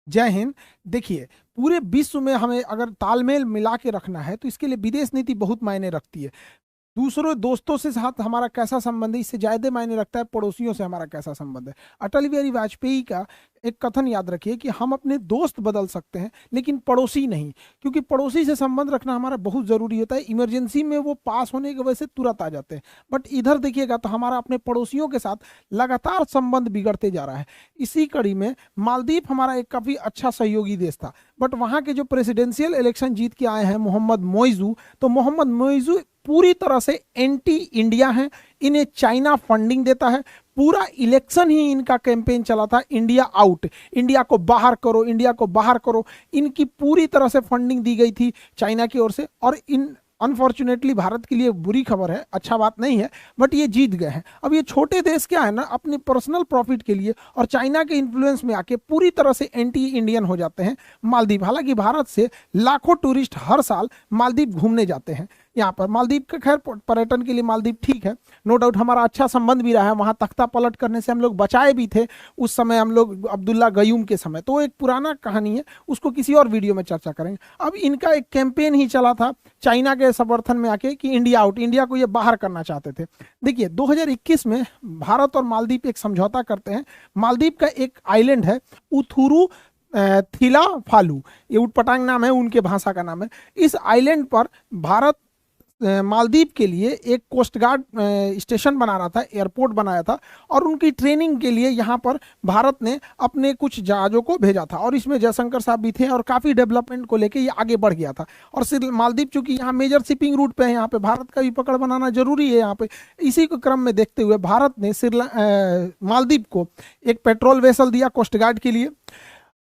जय हिंद। देखिए, पूरे विश्व में हमें अगर तालमेल मिला के रखना है तो इसके लिए विदेश नीति बहुत मायने रखती है। दूसरों दोस्तों से साथ हमारा कैसा संबंध है, इससे ज्यादा मायने रखता है पड़ोसियों से हमारा कैसा संबंध है। अटल बिहारी वाजपेयी का एक कथन याद रखिए कि हम अपने दोस्त बदल सकते हैं लेकिन पड़ोसी नहीं, क्योंकि पड़ोसी से संबंध रखना हमारा बहुत जरूरी होता है। इमरजेंसी में वो पास होने की वजह से तुरंत आ जाते हैं, बट इधर देखिएगा तो हमारा अपने पड़ोसियों के साथ लगातार संबंध बिगड़ते जा रहा है। इसी कड़ी में मालदीव हमारा एक काफी अच्छा सहयोगी देश था, बट वहां के जो प्रेसिडेंशियल इलेक्शन जीत के आए हैं मोहम्मद मोइजू, तो मोहम्मद मोइजू पूरी तरह से एंटी इंडिया हैं। इन्हें चाइना फंडिंग देता है। पूरा इलेक्शन ही इनका कैंपेन चला था, इंडिया आउट, इंडिया को बाहर करो, इंडिया को बाहर करो। इनकी पूरी तरह से फंडिंग दी गई थी चाइना की ओर से, और इन अनफॉर्चुनेटली भारत के लिए बुरी खबर है, अच्छा बात नहीं है, बट ये जीत गए हैं। अब ये छोटे देश क्या है ना, अपने पर्सनल प्रॉफिट के लिए और चाइना के इन्फ्लुएंस में आके पूरी तरह से एंटी इंडियन हो जाते हैं मालदीव। हालांकि भारत से लाखों टूरिस्ट हर साल मालदीव घूमने जाते हैं। यहाँ पर मालदीव का खैर पर्यटन के लिए मालदीव ठीक है, नो डाउट हमारा अच्छा संबंध भी रहा है। वहाँ तख्ता पलट करने से हम लोग बचाए भी थे उस समय, हम लोग अब्दुल्ला गयूम के समय, तो एक पुराना कहानी है, उसको किसी और वीडियो में चर्चा करेंगे। अब इनका एक कैंपेन ही चला था चाइना के समर्थन में आके कि इंडिया आउट, इंडिया को ये बाहर करना चाहते थे। देखिए 2021 में भारत और मालदीव एक समझौता करते हैं। मालदीव का एक आइलैंड है उथुरू थिला फालू, ये उटपटांग नाम है, उनके भाषा का नाम है। इस आइलैंड पर भारत मालदीव के लिए एक कोस्ट गार्ड स्टेशन बना रहा था, एयरपोर्ट बनाया था, और उनकी ट्रेनिंग के लिए यहाँ पर भारत ने अपने कुछ जहाज़ों को भेजा था, और इसमें जयशंकर साहब भी थे, और काफ़ी डेवलपमेंट को लेके ये आगे बढ़ गया था। और सिर्फ मालदीव चूंकि यहाँ मेजर शिपिंग रूट पे है, यहाँ पे भारत का भी पकड़ बनाना जरूरी है यहाँ पे। इसी को क्रम में देखते हुए भारत ने मालदीव को एक पेट्रोल वेसल दिया कोस्ट गार्ड के लिए,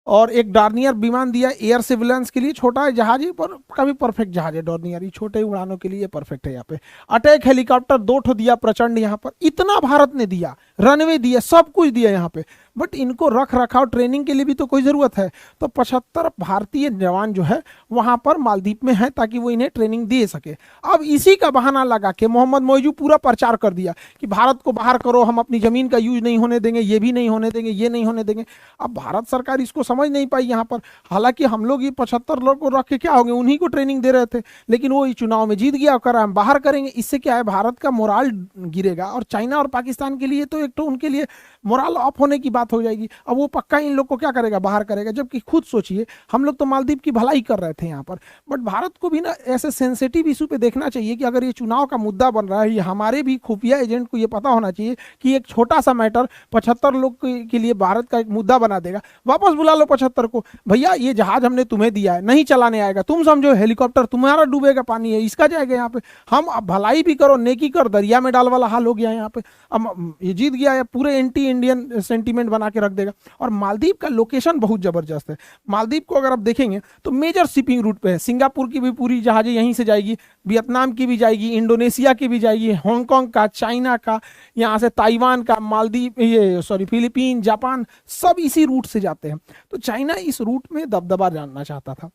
और एक डॉर्नियर विमान दिया एयर सिविलियंस के लिए। छोटा है जहाज है पर काफी परफेक्ट जहाज है डॉर्नियर, ये छोटे उड़ानों के लिए परफेक्ट है। यहाँ पे अटैक हेलीकॉप्टर 2 ठो दिया प्रचंड, यहाँ पर इतना भारत ने दिया, रनवे दिया, सब कुछ दिया यहाँ पे, बट इनको रख रखाव ट्रेनिंग के लिए भी तो कोई जरूरत है। तो 75 भारतीय जवान जो है वहां पर मालदीव में है ताकि वो इन्हें ट्रेनिंग दे सके। अब इसी का बहाना लगा के मोहम्मद मोइजू पूरा प्रचार कर दिया कि भारत को बाहर करो, हम अपनी जमीन का यूज नहीं होने देंगे, ये भी नहीं होने देंगे, ये नहीं होने देंगे। अब भारत सरकार इसको समझ नहीं पाई यहाँ पर। हालांकि हम लोग ये 75 लोग को रख के क्या हो गए, उन्हीं को ट्रेनिंग दे रहे थे, लेकिन वो इस चुनाव में जीत गया, कर हम बाहर करेंगे। इससे क्या है, भारत का मोराल गिरेगा, और चाइना और पाकिस्तान के लिए तो एक तो उनके लिए मोराल ऑफ होने की बात हो जाएगी। अब वो पक्का इन लोग को क्या करेगा, बाहर करेगा। जबकि खुद सोचिए, हम लोग तो मालदीव की भलाई कर रहे थे यहाँ पर, बट भारत को भी ना ऐसे सेंसिटिव इशू पे देखना चाहिए कि अगर ये चुनाव का मुद्दा बन रहा है, ये हमारे भी खुफिया एजेंट को ये पता होना चाहिए कि एक छोटा सा मैटर 75 लोग के लिए भारत का एक मुद्दा बना देगा। वापस बुला लो 75 को, भैया ये जहाज हमने तुम्हें दिया है, नहीं चलाने आएगा, तुम समझो हेलीकॉप्टर तुम्हारा डूबेगा, पानी है इसका जाएगा यहाँ पे। हम भलाई भी करो, नेकी कर, दरिया में डाल वाला हाल हो गया यहाँ पे। अब ये जीत गया है, पूरे एंटी इंडियन सेंटीमेंट बना के रख देगा। और मालदीव का लोकेशन बहुत जबरदस्त है। मालदीव को अगर आप देखेंगे तो मेजर शिपिंग रूट पे है। सिंगापुर की भी पूरी जहाजें यहीं से जाएगी, वियतनाम की भी जाएगी, इंडोनेशिया की भी जाएगी, हांगकांग का, चाइना का, यहाँ से ताइवान का, मालदीव फिलीपीन, जापान, सब इसी रूट से जाते हैं। तो चाइना इस रूट में दबदबा जानना चाहता था।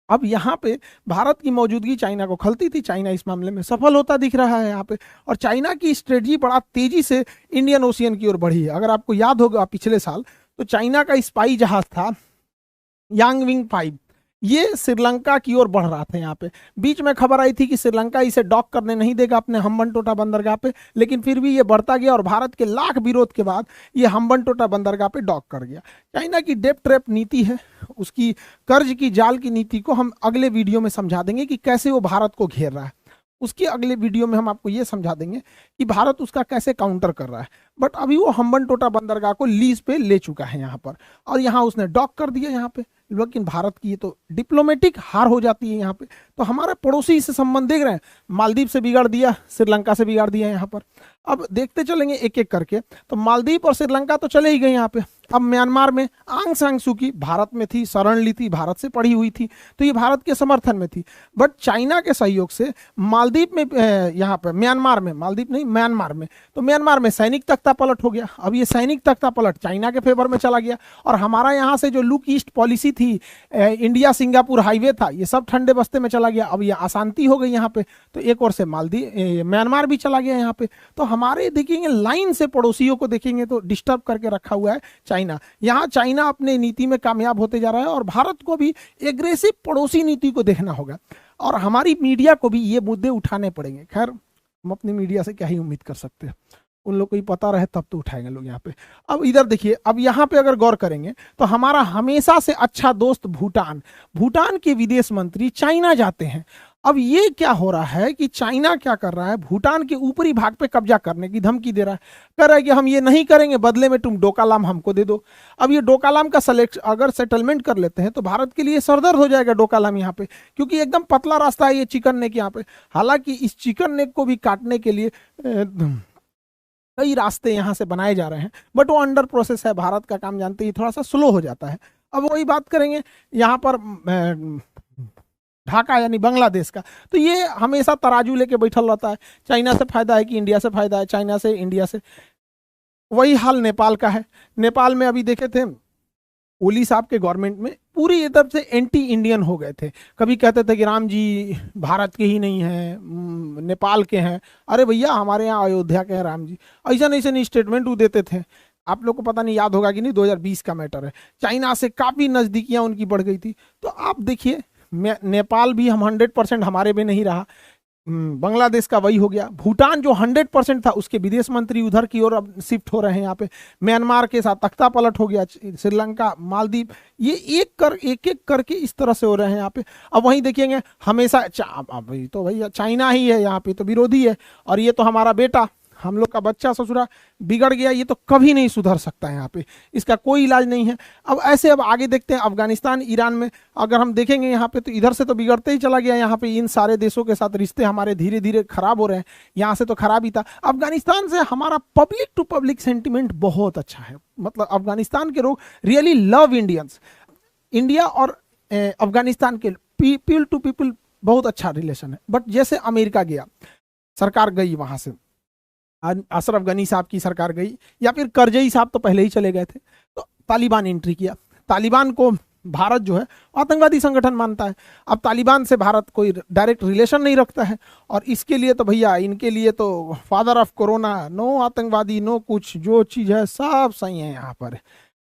अब यहाँ पे भारत की मौजूदगी चाइना को खलती थी, चाइना इस मामले में सफल होता दिख रहा है यहाँ पे। और चाइना की स्ट्रेटजी बड़ा तेजी से इंडियन ओशियन की ओर बढ़ी है। अगर आपको याद होगा पिछले साल, तो चाइना का स्पाई जहाज था यांगविंग 5, ये श्रीलंका की ओर बढ़ रहा था। यहाँ पे बीच में खबर आई थी कि श्रीलंका इसे डॉक करने नहीं देगा अपने हम्बनटोटा बंदरगाह पे, लेकिन फिर भी ये बढ़ता गया और भारत के लाख विरोध के बाद ये हम्बनटोटा बंदरगाह पे डॉक कर गया। चाइना की डेप ट्रैप नीति है, उसकी कर्ज की जाल की नीति को हम अगले वीडियो में समझा देंगे कि कैसे वो भारत को घेर रहा है। उसके अगले वीडियो में हम आपको ये समझा देंगे कि भारत उसका कैसे काउंटर कर रहा है। बट अभी वो हम्बनटोटा बंदरगाह को लीज पे ले चुका है यहाँ पर, और यहाँ उसने डॉक कर दिया यहाँ पे। लेकिन भारत की ये तो डिप्लोमेटिक हार हो जाती है यहाँ पे। तो हमारे पड़ोसी से संबंध देख रहे हैं, मालदीव से बिगाड़ दिया, श्रीलंका से बिगाड़ दिया यहाँ पर। अब देखते चलेंगे एक एक करके। तो मालदीव और श्रीलंका तो चले ही गए यहाँ पे। अब म्यांमार में आंग सान सू की भारत में थी, शरण ली थी, भारत से पढ़ी हुई थी, तो ये भारत के समर्थन में थी। बट चाइना के सहयोग से मालदीव में, यहाँ पे म्यांमार में, मालदीव नहीं म्यांमार में, तो म्यांमार में सैनिक तख्ता पलट हो गया। अब ये सैनिक तख्ता पलट चाइना के फेवर में चला गया, और हमारा यहाँ से जो लुक ईस्ट पॉलिसी थी, इंडिया सिंगापुर हाईवे था, ये सब ठंडे बस्ते में चला चला गया, अब ये अशांति हो गई यहाँ पे, तो एक ओर से मालदीव म्यांमार भी चला गया यहाँ पे। तो हमारे देखेंगे लाइन से पड़ोसियों को देखेंगे तो डिस्टर्ब करके रखा हुआ है चाइना। यहाँ चाइना अपने नीति में कामयाब होते जा रहा है और भारत को भी एग्रेसिव पड़ोसी नीति को देखना होगा और हमारी मीडिया को भी ये मुद्दे उठाने पड़ेंगे। खैर हम अपनी मीडिया से क्या ही उम्मीद कर सकते हैं, उन लोग को ही पता रहे तब तो उठाएंगे लोग यहाँ पे। अब इधर देखिए, अब यहाँ पे अगर गौर करेंगे तो हमारा हमेशा से अच्छा दोस्त भूटान, भूटान के विदेश मंत्री चाइना जाते हैं। अब ये क्या हो रहा है कि चाइना क्या कर रहा है, भूटान के ऊपरी भाग पे कब्जा करने की धमकी दे रहा है, कह रहा है कि हम ये नहीं करेंगे, बदले में तुम डोकालाम हमको दे दो। अब ये डोकालाम का अगर सेटलमेंट कर लेते हैं तो भारत के लिए सरदर्द हो जाएगा डोकालाम यहाँ पे, क्योंकि एकदम पतला रास्ता है ये चिकन नेक यहाँ पे। हालांकि इस चिकन नेक को भी काटने के लिए कई रास्ते यहाँ से बनाए जा रहे हैं, बट वो अंडर प्रोसेस है। भारत का काम जानते ही थोड़ा सा स्लो हो जाता है। अब वही बात करेंगे यहाँ पर ढाका यानी बांग्लादेश का, तो ये हमेशा तराजू लेके बैठल रहता है, चाइना से फायदा है कि इंडिया से फायदा है, चाइना से इंडिया से। वही हाल नेपाल का है। नेपाल में अभी देखे थे ओली साहब के गवर्नमेंट में पूरी ये तरफ से एंटी इंडियन हो गए थे। कभी कहते थे कि राम जी भारत के ही नहीं हैं, नेपाल के हैं। अरे भैया हमारे यहाँ अयोध्या के हैं राम जी, ऐसा नहीं स्टेटमेंट वो देते थे। आप लोग को पता नहीं याद होगा कि नहीं, 2020 का मैटर है। चाइना से काफ़ी नज़दीकियाँ उनकी बढ़ गई थी। तो आप देखिए नेपाल भी हम 100% हमारे में नहीं रहा, बांग्लादेश का वही हो गया। भूटान जो 100% था उसके विदेश मंत्री उधर की ओर अब शिफ्ट हो रहे हैं यहाँ पे। म्यांमार के साथ तख्ता पलट हो गया, श्रीलंका, मालदीव, ये एक एक करके इस तरह से हो रहे हैं यहाँ पे। अब वहीं देखेंगे हमेशा तो भैया चाइना ही है यहाँ पे, तो विरोधी है। और ये तो हमारा बेटा, हम लोग का बच्चा ससुरा बिगड़ गया, ये तो कभी नहीं सुधर सकता है यहाँ पे, इसका कोई इलाज नहीं है। अब ऐसे अब आगे देखते हैं अफगानिस्तान ईरान में अगर हम देखेंगे यहाँ पे, तो इधर से तो बिगड़ते ही चला गया यहाँ पे। इन सारे देशों के साथ रिश्ते हमारे धीरे धीरे खराब हो रहे हैं, यहाँ से तो खराब ही था। अफगानिस्तान से हमारा पब्लिक टू पब्लिक सेंटिमेंट बहुत अच्छा है, मतलब अफगानिस्तान के लोग रियली लव इंडियंस। इंडिया और अफगानिस्तान के पीपल टू पीपल बहुत अच्छा रिलेशन है। बट जैसे अमेरिका गया, सरकार गई वहाँ से, अशरफ गनी साहब की सरकार गई, या फिर करजई साहब तो पहले ही चले गए थे, तो तालिबान एंट्री किया। तालिबान को भारत जो है आतंकवादी संगठन मानता है। अब तालिबान से भारत कोई डायरेक्ट रिलेशन नहीं रखता है, और इसके लिए तो भैया इनके लिए तो फादर ऑफ कोरोना, नो आतंकवादी नो कुछ, जो चीज़ है सब सही है यहाँ पर।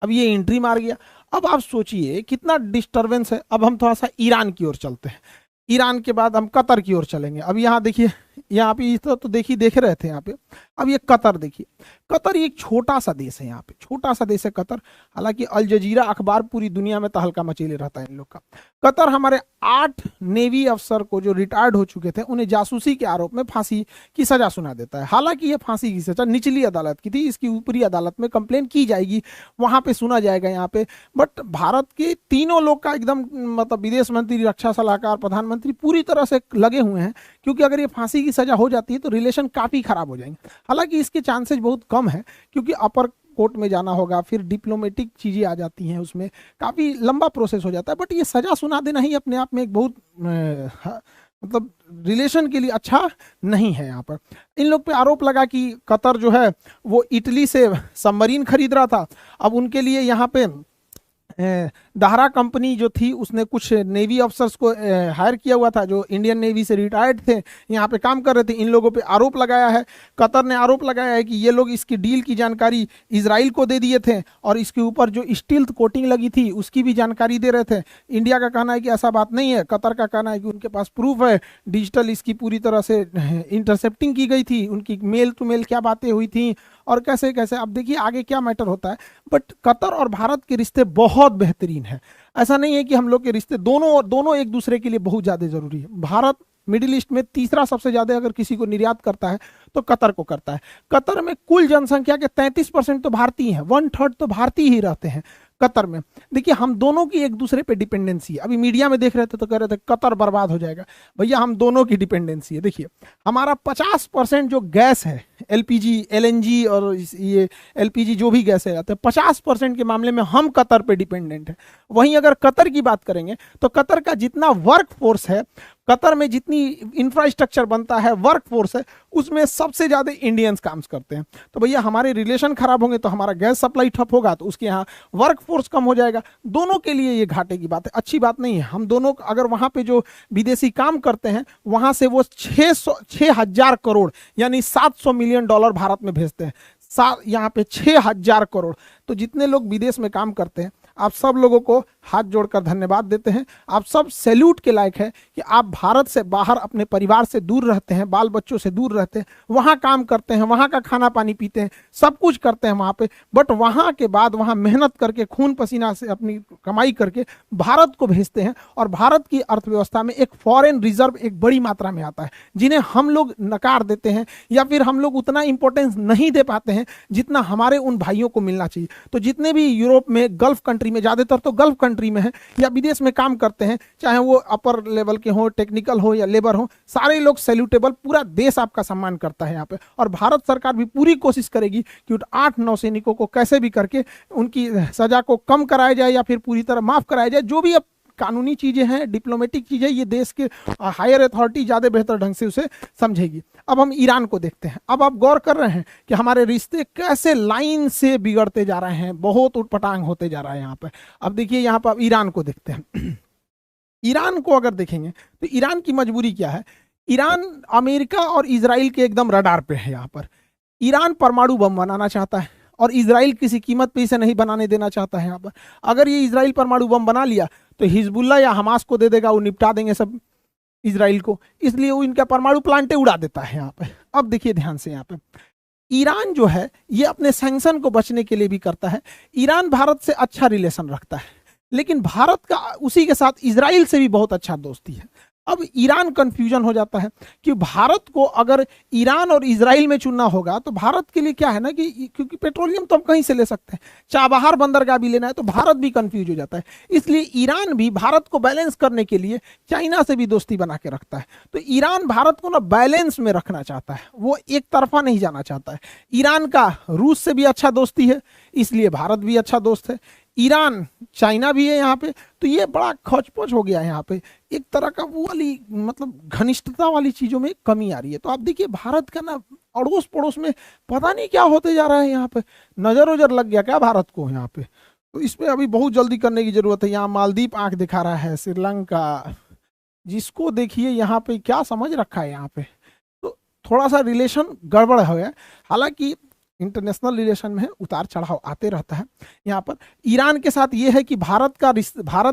अब ये एंट्री मार गया। अब आप सोचिए कितना डिस्टर्बेंस है। अब हम थोड़ा सा ईरान की ओर चलते हैं, ईरान के बाद हम कतर की ओर चलेंगे। अब यहाँ देखिए, यहाँ पे इस तो देखिए देख रहे थे यहाँ पे। अब ये कतर देखिए, कतर एक छोटा सा देश है, यहाँ पे छोटा सा देश है कतर। हालांकि अल जजीरा अखबार पूरी दुनिया में तहलका मचेले रहता है इन लोग का। कतर हमारे 8 नेवी अफसर को जो रिटायर्ड हो चुके थे उन्हें जासूसी के आरोप में फांसी की सजा सुना देता है। हालांकि ये फांसी की सजा निचली अदालत की थी, इसकी ऊपरी अदालत में कंप्लेन की जाएगी, वहां पे सुना जाएगा यहाँ पे। बट भारत के तीनों लोग का एकदम मतलब विदेश मंत्री, रक्षा सलाहकार, प्रधानमंत्री पूरी तरह से लगे हुए हैं, क्योंकि अगर ये फांसी की सजा हो जाती है तो रिलेशन काफी खराब हो जाएंगे। हालांकि इसके चांसेस बहुत कम है, क्योंकि अपर कोर्ट में जाना होगा, फिर डिप्लोमेटिक चीजें आ जाती हैं, उसमें काफी लंबा प्रोसेस हो जाता है। बट ये सजा सुना देना ही अपने आप में एक बहुत मतलब रिलेशन के लिए अच्छा नहीं है। यहाँ पर इन लोग पे आरोप लगा कि कतर जो है वो इटली से सबमरीन खरीद रहा था। अब उनके लिए यहाँ पे दाहरा कंपनी जो थी उसने कुछ नेवी अफसर्स को हायर किया हुआ था जो इंडियन नेवी से रिटायर्ड थे, यहाँ पे काम कर रहे थे। इन लोगों पे आरोप लगाया है, कतर ने आरोप लगाया है कि ये लोग इसकी डील की जानकारी इजराइल को दे दिए थे, और इसके ऊपर जो स्टील्थ कोटिंग लगी थी उसकी भी जानकारी दे रहे थे। इंडिया का कहना है कि ऐसा बात नहीं है, कतर का कहना है कि उनके पास प्रूफ है, डिजिटल इसकी पूरी तरह से इंटरसेप्टिंग की गई थी, उनकी मेल टू मेल क्या बातें हुई थी और कैसे कैसे। अब देखिए आगे क्या मैटर होता है। बट कतर और भारत के रिश्ते बहुत बेहतरीन है। ऐसा नहीं है कि हम लोग के रिश्ते दोनों एक दूसरे के लिए बहुत ज्यादा जरूरी है। भारत मिडिल ईस्ट में तीसरा सबसे ज्यादा अगर किसी को निर्यात करता है तो कतर को करता है। कतर में कुल जनसंख्या के 33% तो भारतीय हैं, 1/3 तो भारतीय ही रहते हैं कतर में। देखिए हम दोनों की एक दूसरे पे डिपेंडेंसी है। अभी मीडिया में देख रहे थे तो कह रहे थे कतर बर्बाद हो जाएगा, भैया हम दोनों की डिपेंडेंसी है। देखिए हमारा 50% जो गैस है एलपीजी, एलएनजी और ये एलपीजी जो भी गैसें आते हैं, 50% के मामले में हम कतर पे डिपेंडेंट हैं। वहीं अगर कतर की बात करेंगे तो कतर का जितना वर्क फोर्स है, कतर में जितनी इंफ्रास्ट्रक्चर बनता है, वर्क फोर्स है, उसमें सबसे ज्यादा इंडियंस काम करते हैं। तो भैया हमारे रिलेशन खराब होंगे तो हमारा गैस सप्लाई ठप होगा, तो उसके यहाँ वर्क फोर्स कम हो जाएगा। दोनों के लिए ये घाटे की बात है, अच्छी बात नहीं है। हम दोनों अगर वहां पे जो विदेशी काम करते हैं वहां से वो 6,000 करोड़ यानी $700 मिलियन भारत में भेजते हैं, यहाँ पे 6,000 करोड़। तो जितने लोग विदेश में काम करते हैं, आप सब लोगों को हाथ जोड़कर धन्यवाद देते हैं। आप सब सैल्यूट के लायक है कि आप भारत से बाहर अपने परिवार से दूर रहते हैं, बाल बच्चों से दूर रहते हैं, वहाँ काम करते हैं, वहाँ का खाना पानी पीते हैं, सब कुछ करते हैं वहाँ पे, बट वहाँ के बाद वहाँ मेहनत करके खून पसीना से अपनी कमाई करके भारत को भेजते हैं। और भारत की अर्थव्यवस्था में एक फॉरेन रिजर्व एक बड़ी मात्रा में आता है, जिन्हें हम लोग नकार देते हैं या फिर हम लोग उतना इंपॉर्टेंस नहीं दे पाते हैं जितना हमारे उन भाइयों को मिलना चाहिए। तो जितने भी यूरोप में, गल्फ कंट्री में, ज्यादातर तो गल्फ कंट्री में है या विदेश में काम करते हैं, चाहे वो अपर लेवल के हो, टेक्निकल हो या लेबर हो, सारे लोग सैल्यूटेबल, पूरा देश आपका सम्मान करता है यहाँ पे। और भारत सरकार भी पूरी कोशिश करेगी कि 8 नौसैनिकों को कैसे भी करके उनकी सजा को कम कराया जाए या फिर पूरी तरह माफ कराया जाए। जो भी अब कानूनी चीजें हैं, डिप्लोमेटिक चीजें, ये देश के हायर अथॉरिटी ज्यादा बेहतर ढंग से उसे समझेगी। अब हम ईरान को देखते हैं। अब आप गौर कर रहे हैं कि हमारे रिश्ते कैसे लाइन से बिगड़ते जा रहे हैं, बहुत उटपटांग होते जा रहा है यहाँ पे। अब देखिए यहाँ पर ईरान को देखते हैं। ईरान को अगर देखेंगे तो ईरान की मजबूरी क्या है? ईरान अमेरिका और इजराइल के एकदम रडार पे है। यहाँ पर ईरान परमाणु बम बनाना चाहता है और इजराइल किसी कीमत पे इसे नहीं बनाने देना चाहता है। यहाँ पर अगर ये इजराइल परमाणु बम बना लिया तो हिजबुल्ला या हमास को दे देगा, वो निपटा देंगे सब इजराइल को, इसलिए वो इनका परमाणु प्लांटे उड़ा देता है यहाँ पे। अब देखिए ध्यान से, यहाँ पे ईरान जो है ये अपने सैंक्शन को बचने के लिए भी करता है। ईरान भारत से अच्छा रिलेशन रखता है, लेकिन भारत का उसी के साथ इजराइल से भी बहुत अच्छा दोस्ती है। अब ईरान कंफ्यूजन हो जाता है कि भारत को अगर ईरान और इजराइल में चुनना होगा तो भारत के लिए क्या है ना, कि क्योंकि पेट्रोलियम तो हम कहीं से ले सकते हैं, चाबहार बंदरगाह भी लेना है, तो भारत भी कंफ्यूज हो जाता है। इसलिए ईरान भी भारत को बैलेंस करने के लिए चाइना से भी दोस्ती बना के रखता है। तो ईरान भारत को ना बैलेंस में रखना चाहता है, वो एक तरफा नहीं जाना चाहता है। ईरान का रूस से भी अच्छा दोस्ती है, इसलिए भारत भी अच्छा दोस्त है। ईरान चाइना भी है यहाँ पे, तो ये बड़ा खोजपोज हो गया है यहाँ पे। एक तरह का वो वाली मतलब घनिष्ठता वाली चीजों में कमी आ रही है। तो आप देखिए भारत का ना अड़ोस पड़ोस में पता नहीं क्या होते जा रहा है। यहाँ पे नजर उजर लग गया क्या भारत को यहाँ पे? तो इस पे अभी बहुत जल्दी करने की जरूरत है। यहाँ मालदीव आंख दिखा रहा है, श्रीलंका, जिसको देखिए यहाँ पे क्या समझ रखा है यहाँ पे। तो थोड़ा सा रिलेशन गड़बड़ हो गया। हालांकि इंटरनेशनल रिलेशन में उतार चढ़ाव आते रहता है। यहाँ पर ईरान के साथ ये है कि भारत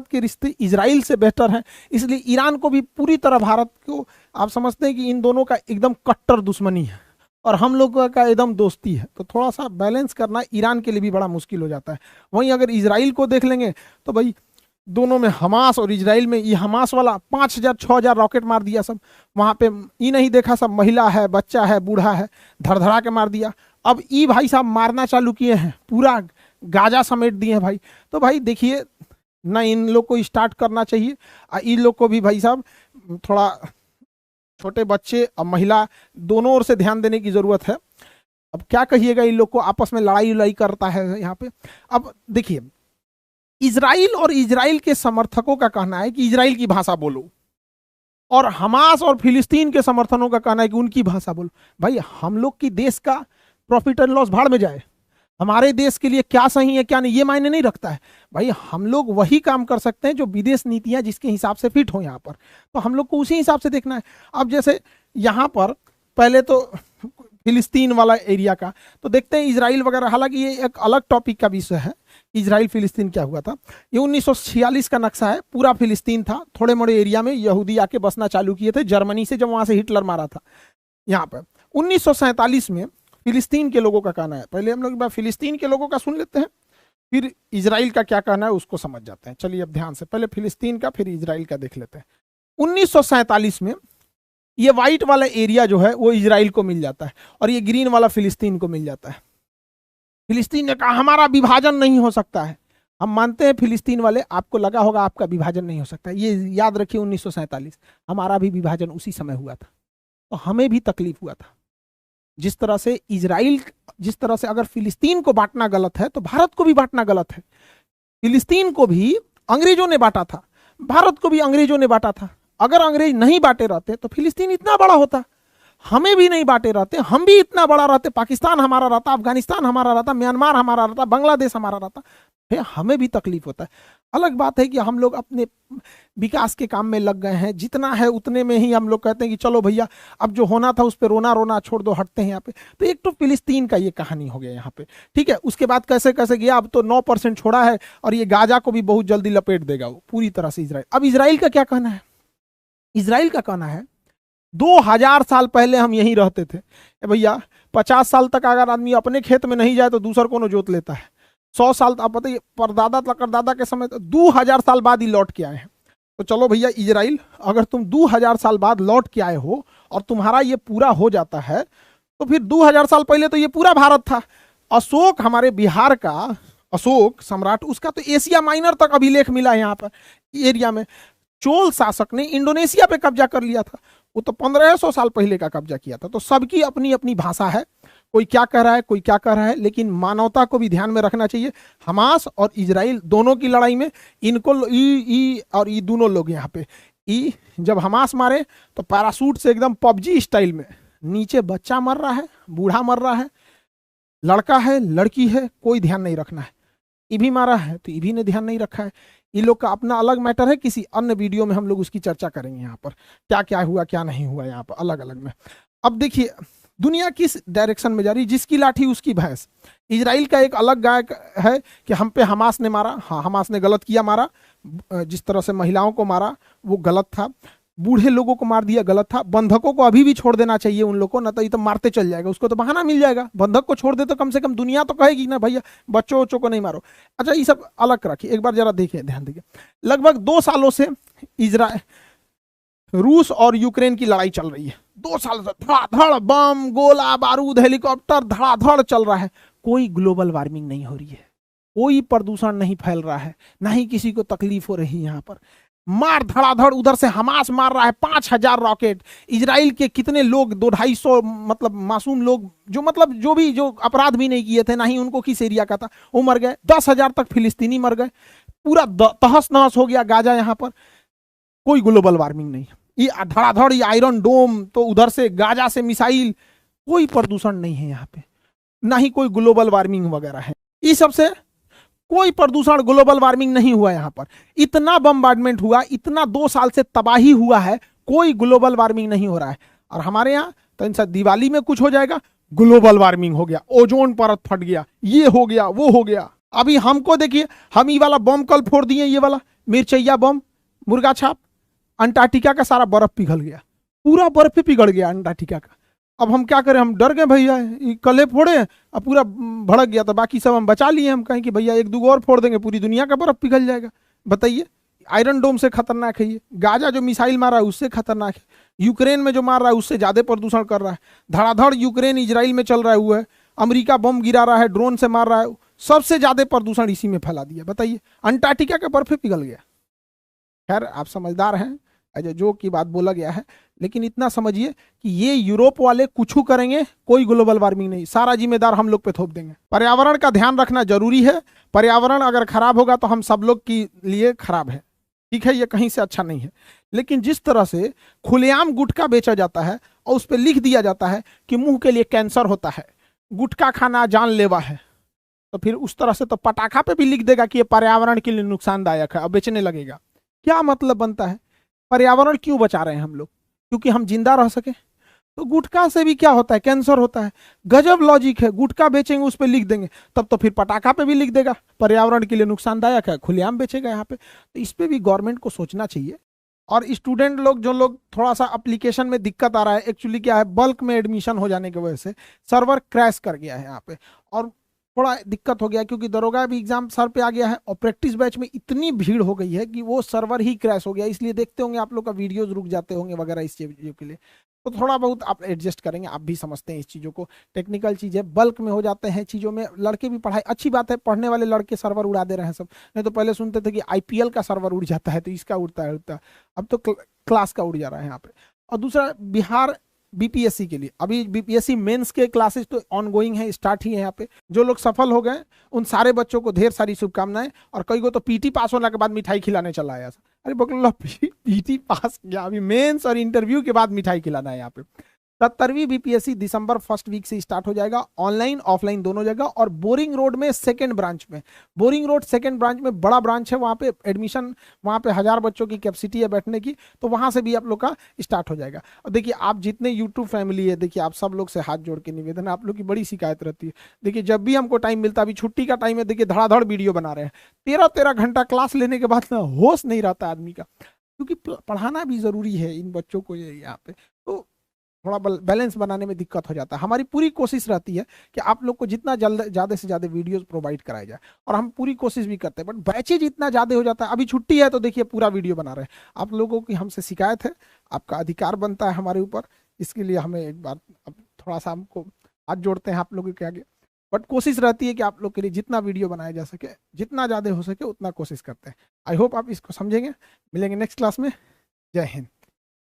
के रिश्ते इजराइल से बेहतर हैं, इसलिए ईरान को भी पूरी तरह भारत को आप समझते हैं कि इन दोनों का एकदम कट्टर दुश्मनी है और हम लोगों का एकदम दोस्ती है। तो थोड़ा सा बैलेंस करना ईरान के लिए भी बड़ा मुश्किल हो जाता है। वहीं अगर इजराइल को देख लेंगे तो भाई दोनों में, हमास और इजराइल में, ये हमास वाला 5,000 6,000 रॉकेट मार दिया सब वहाँ पे। ये नहीं देखा सब महिला है, बच्चा है, बूढ़ा है, धड़धड़ा के मार दिया। अब ये भाई साहब मारना चालू किए हैं, पूरा गाजा समेट दिए हैं भाई। तो भाई देखिए ना, इन लोग को स्टार्ट करना चाहिए, इन लोग को भी भाई साहब थोड़ा, छोटे बच्चे और महिला दोनों ओर से ध्यान देने की जरूरत है। अब क्या कहिएगा, इन लोग को आपस में लड़ाई उड़ाई करता है यहाँ पे। अब देखिए इजराइल और इजराइल के समर्थकों का कहना है कि इजराइल की भाषा बोलो, और हमास और फिलिस्तीन के समर्थनों का कहना है कि उनकी भाषा बोलो। भाई हम लोग की देश का प्रॉफिट एंड लॉस भाड़ में जाए, हमारे देश के लिए क्या सही है क्या नहीं ये मायने नहीं रखता है। भाई हम लोग वही काम कर सकते हैं जो विदेश नीतियां जिसके हिसाब से फिट हो यहाँ पर, तो हम लोग को उसी हिसाब से देखना है। अब जैसे यहाँ पर पहले तो फिलिस्तीन वाला एरिया का तो देखते हैं, इजराइल वगैरह, हालांकि ये एक अलग टॉपिक का विषय है। इजराइल फिलिस्तीन क्या हुआ था, ये 1946 का नक्शा है, पूरा फिलिस्तीन था, थोड़े मोड़े एरिया में यहूदी आके बसना चालू किए थे जर्मनी से, जब वहां से हिटलर मारा था। यहाँ पर 1947 में फिलिस्तीन के लोगों का कहना है, पहले हम लोग फिलिस्तीन के लोगों का सुन लेते हैं, फिर इजराइल का क्या कहना है उसको समझ जाते हैं। चलिए अब ध्यान से पहले फिलिस्तीन का फिर इजराइल का देख लेते हैं। 1947 में ये व्हाइट वाला एरिया जो है वो इजराइल को मिल जाता है और ये ग्रीन वाला फिलिस्तीन को मिल जाता है। फिलिस्तीन ने कहा हमारा विभाजन नहीं हो सकता है। हम मानते हैं फिलिस्तीन वाले, आपको लगा होगा आपका विभाजन नहीं हो सकता, ये याद रखिए 1947 हमारा भी विभाजन उसी समय हुआ था, तो हमें भी तकलीफ हुआ था। जिस तरह से इजराइल, जिस तरह से अगर फिलिस्तीन को बांटना गलत है तो भारत को भी बांटना गलत है। फिलिस्तीन को भी अंग्रेजों ने बांटा था, भारत को भी अंग्रेजों ने बांटा था। अगर अंग्रेज नहीं बांटे रहते तो फिलिस्तीन इतना बड़ा होता, हमें भी नहीं बांटे रहते, हम भी इतना बड़ा रहते, पाकिस्तान हमारा रहता, अफगानिस्तान हमारा रहता, म्यांमार हमारा रहता, बांग्लादेश हमारा रहता, फिर हमें भी तकलीफ होता है। अलग बात है कि हम लोग अपने विकास के काम में लग गए हैं, जितना है उतने में ही हम लोग कहते हैं कि चलो भैया अब जो होना था उस पर रोना रोना छोड़ दो, हटते हैं यहाँ पे। तो एक तो फिलिस्तीन का ये कहानी हो गया यहाँ पे, ठीक है। उसके बाद कैसे कैसे गया, अब तो 9% छोड़ा है और ये गाजा को भी बहुत जल्दी लपेट देगा वो पूरी तरह से इसराइल। अब इसराइल का क्या कहना है, इसराइल का कहना है 2000 साल पहले हम यहीं रहते थे भैया, 50 साल तक अगर आदमी अपने खेत में नहीं जाए तो दूसर को जोत लेता है। 100 साल आप बताइए, परदादा परदादा के समय 2000 साल बाद ही लौट के आए हैं। तो चलो भैया इजराइल, अगर तुम 2000 साल बाद लौट के आए हो और तुम्हारा ये पूरा हो जाता है तो फिर 2000 साल पहले तो ये पूरा भारत था। अशोक, हमारे बिहार का अशोक सम्राट, उसका तो एशिया माइनर तक अभिलेख मिला है यहाँ पर एरिया में। चोल शासक ने इंडोनेशिया पे कब्जा कर लिया था, वो तो 1500 साल पहले का कब्जा किया था। तो सबकी अपनी अपनी भाषा है, कोई क्या कह रहा है कोई क्या कह रहा है, लेकिन मानवता को भी ध्यान में रखना चाहिए। हमास और इजराइल दोनों की लड़ाई में इनको ई और ई दोनों लोग यहाँ पे, ई जब हमास मारे तो पैरासूट से एकदम पबजी स्टाइल में नीचे बच्चा मर रहा है, बूढ़ा मर रहा है, लड़का है लड़की है, कोई ध्यान नहीं रखना है। ई भी मारा है तो ई भी ने ध्यान नहीं रखा है। इन लोग का अपना अलग मैटर है, किसी अन्य वीडियो में हम लोग उसकी चर्चा करेंगे यहाँ पर, क्या क्या हुआ क्या नहीं हुआ यहाँ पर अलग अलग में। अब देखिए दुनिया किस डायरेक्शन में जा रही, जिसकी लाठी उसकी भैंस। इजराइल का एक अलग गायक है कि हम पे हमास ने मारा, हाँ हमास ने गलत किया, मारा जिस तरह से महिलाओं को मारा वो गलत था, बूढ़े लोगों को मार दिया गलत था, बंधकों को अभी भी छोड़ देना चाहिए उन लोगों को, ना तो ये तो मारते चल जाएगा, उसको तो बहाना मिल जाएगा। बंधक को छोड़ दे तो कम से कम दुनिया तो कहेगी ना भैया बच्चों बच्चों को नहीं मारो। अच्छा ये सब अलग रखिए, एक बार जरा देखिए ध्यान दीजिए। लगभग 2 सालों से इजराइल, रूस और यूक्रेन की लड़ाई चल रही है, 2 साल से धड़ाधड़ बम गोला बारूद हेलीकॉप्टर धड़ाधड़ चल रहा है। कोई ग्लोबल वार्मिंग नहीं हो रही है, कोई प्रदूषण नहीं फैल रहा है, ना ही किसी को तकलीफ हो रही है। यहाँ पर मार धड़ाधड़, उधर से हमास मार रहा है 5000 रॉकेट, इजराइल के कितने लोग 200-250 मतलब मासूम लोग जो मतलब जो अपराध भी नहीं किए थे, ना ही उनको किस एरिया का था, वो मर गए। 10,000 तक फिलिस्तीनी मर गए, पूरा तहस नहस हो गया गाजा। यहाँ पर कोई ग्लोबल वार्मिंग नहीं, ये धड़ाधड़ ये आयरन डोम, तो उधर से गाजा से मिसाइल, कोई प्रदूषण नहीं है यहाँ पे, ना ही कोई ग्लोबल वार्मिंग वगैरह है। इस सबसे कोई प्रदूषण ग्लोबल वार्मिंग नहीं हुआ यहाँ पर। इतना बम्बार्डमेंट हुआ, इतना 2 साल से तबाही हुआ है, कोई ग्लोबल वार्मिंग नहीं हो रहा है। और हमारे यहाँ तो इनसे दिवाली में कुछ हो जाएगा, ग्लोबल वार्मिंग हो गया, ओजोन परत फट गया, ये हो गया वो हो गया। अभी हमको देखिए, हम ये वाला बम कल फोड़ दिए, ये वाला मिर्चैया बम, मुर्गा छाप, अंटार्कटिका का सारा बर्फ पिघल गया, पूरा बर्फ पिघल गया अंटार्कटिका का। अब हम क्या करें, हम डर गए भैया, कल फोड़े अब पूरा भड़क गया, तो बाकी सब हम बचा लिए। हम कहें कि भैया 1-2 और फोड़ देंगे, पूरी दुनिया का बर्फ पिघल जाएगा। बताइए, आयरन डोम से खतरनाक है ये, गाजा जो मिसाइल मारा है उससे खतरनाक है, यूक्रेन में जो मार रहा है उससे ज्यादा प्रदूषण कर रहा है। धड़ाधड़ यूक्रेन इजराइल में चल रहा है, हुआ है, अमेरिका बम गिरा रहा है, ड्रोन से मार रहा है, सबसे ज्यादा प्रदूषण इसी में फैला दिया। बताइए, अंटार्कटिका का बर्फ पिघल गया। खैर आप समझदार हैं, जो की बात बोला गया है, लेकिन इतना समझिए कि ये यूरोप वाले कुछ करेंगे, कोई ग्लोबल वार्मिंग नहीं, सारा जिम्मेदार हम लोग पे थोप देंगे। पर्यावरण का ध्यान रखना जरूरी है, पर्यावरण अगर खराब होगा तो हम सब लोग के लिए खराब है, ठीक है, ये कहीं से अच्छा नहीं है। लेकिन जिस तरह से खुलेआम गुटखा बेचा जाता है और उस पर लिख दिया जाता है कि मुंह के लिए कैंसर होता है, गुटखा खाना जानलेवा है, तो फिर उस तरह से तो पटाखा पे भी लिख देगा कि ये पर्यावरण के लिए नुकसानदायक है, अब बेचने लगेगा। क्या मतलब बनता है? पर्यावरण क्यों बचा रहे हैं हम लोग? क्योंकि हम जिंदा रह सके। तो गुटखा से भी क्या होता है, कैंसर होता है। गजब लॉजिक है, गुटखा बेचेंगे उस पर लिख देंगे, तब तो फिर पटाखा पे भी लिख देगा पर्यावरण के लिए नुकसानदायक है, खुलेआम बेचेगा यहाँ पे। तो इस पे भी गवर्नमेंट को सोचना चाहिए। और स्टूडेंट लोग जो लोग थोड़ा सा एप्लीकेशन में दिक्कत आ रहा है, एक्चुअली क्या है, बल्क में एडमिशन हो जाने की वजह से सर्वर क्रैश कर गया है यहाँ पे, और थोड़ा दिक्कत हो गया क्योंकि दरोगा भी एग्जाम सर पे आ गया है और प्रैक्टिस बैच में इतनी भीड़ हो गई है कि वो सर्वर ही क्रैश हो गया। इसलिए देखते होंगे आप लोग का वीडियोज रुक जाते होंगे वगैरह इस चीज़ों के लिए, तो थोड़ा बहुत आप एडजस्ट करेंगे। आप भी समझते हैं इस चीज़ों को, टेक्निकल चीज़ है, बल्क में हो जाते हैं चीज़ों में। लड़के भी पढ़ाई अच्छी बात है, पढ़ने वाले लड़के सर्वर उड़ा दे रहे हैं सब, नहीं तो पहले सुनते थे कि IPL का सर्वर उड़ जाता है तो इसका उड़ता है, अब तो क्लास का उड़ जा रहा है यहाँ पे। और दूसरा, बिहार बीपीएससी के लिए। अभी बीपीएससी मेंस के क्लासेस तो ऑनगोइंग है, स्टार्ट ही है। यहाँ पे जो लोग सफल हो गए उन सारे बच्चों को ढेर सारी शुभकामनाएं। और कई को तो पीटी पास होने के बाद मिठाई खिलाने चला आया। अरे बकल्ला, पीटी पास किया, अभी मेंस और इंटरव्यू के बाद मिठाई खिलाना है यहाँ पे। 77वीं बीपीएससी दिसंबर फर्स्ट वीक से स्टार्ट हो जाएगा, ऑनलाइन ऑफलाइन दोनों जगह। और बोरिंग रोड में सेकंड ब्रांच में, बोरिंग रोड सेकंड ब्रांच में बड़ा ब्रांच है, वहाँ पे एडमिशन, वहाँ पे 1000 बच्चों की कैपेसिटी है बैठने की, तो वहाँ से भी आप लोग का स्टार्ट हो जाएगा। और देखिए आप जितने यूट्यूब फैमिली है, देखिए आप सब लोग से हाथ जोड़ के निवेदन है, आप लोग की बड़ी शिकायत रहती है। देखिए जब भी हमको टाइम मिलता है, अभी छुट्टी का टाइम है, देखिए धड़ाधड़ वीडियो बना रहे हैं। 13-13 घंटा क्लास लेने के बाद ना होश नहीं रहता आदमी का, क्योंकि पढ़ाना भी जरूरी है इन बच्चों को यहाँ पे। तो थोड़ा बैलेंस बनाने में दिक्कत हो जाता है। हमारी पूरी कोशिश रहती है कि आप लोग को जितना जल्द ज़्यादा से ज़्यादा वीडियोस प्रोवाइड कराया जाए, और हम पूरी कोशिश भी करते हैं। बट बैचेज इतना ज़्यादा हो जाता है, अभी छुट्टी है तो देखिए पूरा वीडियो बना रहे हैं। आप लोगों की हमसे शिकायत है, आपका अधिकार बनता है हमारे ऊपर, इसके लिए हमें एक बार अब थोड़ा सा हमको हाथ जोड़ते हैं आप लोगों के आगे। बट कोशिश रहती है कि आप लोग के लिए जितना वीडियो बनाया जा सके, जितना ज़्यादा हो सके उतना कोशिश करते हैं। आई होप आप इसको समझेंगे। मिलेंगे नेक्स्ट क्लास में। जय हिंद।